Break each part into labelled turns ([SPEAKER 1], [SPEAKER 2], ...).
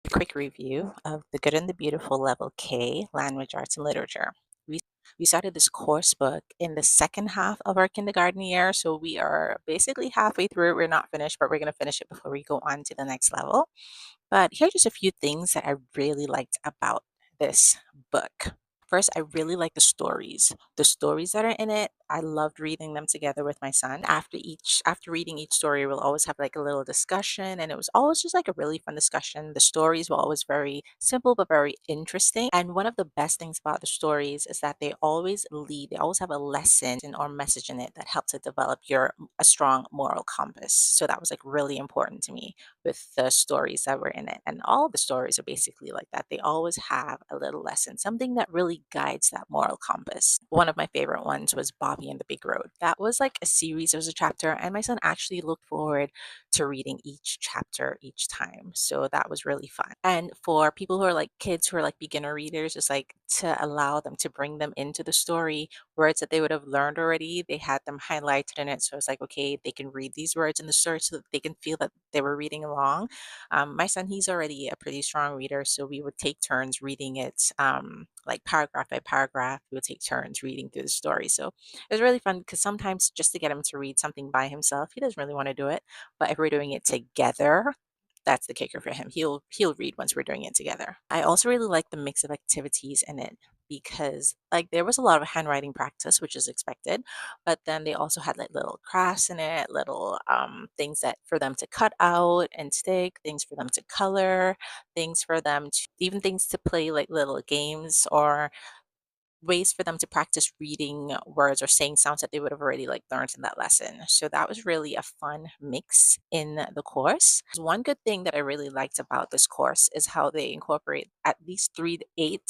[SPEAKER 1] quick review of The Good and the Beautiful Level K, Language Arts and Literature. We, we started this course book in the second half of our kindergarten year, so we are basically halfway through it. We're not finished, but we're going to finish it before we go on to the next level. But here are just a few things that I really liked about this book. First, I really like the stories. The stories that are in it, I loved reading them together with my son. After reading each story, we'll always have like a little discussion, and it was always just like a really fun discussion. The stories were always very simple but very interesting. And one of the best things about the stories is that they always have a lesson or message in it that helps to develop your a strong moral compass. So that was like really important to me with the stories that were in it. And all the stories are basically like that. They always have a little lesson, something that really guides that moral compass. One of my favorite ones was Bobby and the Big Road. That was like a series, it was a chapter, and my son actually looked forward to reading each chapter each time. So that was really fun. And for people who are like kids who are like beginner readers, just like to allow them to bring them into the story, words that they would have learned already, they had them highlighted in it. So it's like, okay, they can read these words in the story so that they can feel that they were reading along. My son, he's already a pretty strong reader, so we would take turns reading it, like paragraph by paragraph. We would take turns reading through the story. So it was really fun because sometimes just to get him to read something by himself, he doesn't really want to do it. But if we're doing it together, that's the kicker for him. He'll read once we're doing it together. I also really like the mix of activities in it because like there was a lot of handwriting practice, which is expected, but then they also had like little crafts in it, little things that for them to cut out and stick, things for them to color, things for them to even things to play like little games or ways for them to practice reading words or saying sounds that they would have already like learned in that lesson. So that was really a fun mix in the course. One good thing that I really liked about this course is how they incorporate at least eight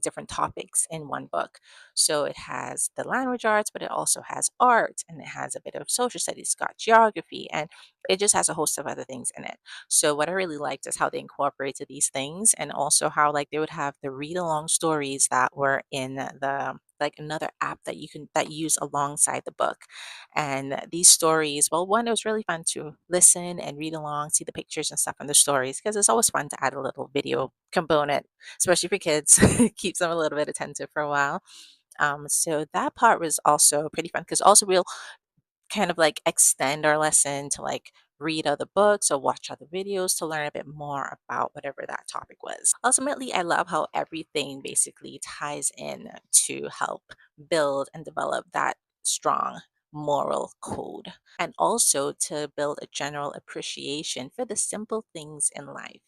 [SPEAKER 1] different topics in one book. So it has the language arts, but it also has art and it has a bit of social studies, it's got geography, and it just has a host of other things in it. So what I really liked is how they incorporated these things and also how like they would have the read along stories that were in the like another app that you use alongside the book. And these stories, well, one, it was really fun to listen and read along, see the pictures and stuff in the stories because it's always fun to add a little video component, especially for kids. Keeps them a little bit attentive for a while. So that part was also pretty fun because also we'll kind of like extend our lesson to like read other books or watch other videos to learn a bit more about whatever that topic was. Ultimately, I love how everything basically ties in to help build and develop that strong moral code and also to build a general appreciation for the simple things in life.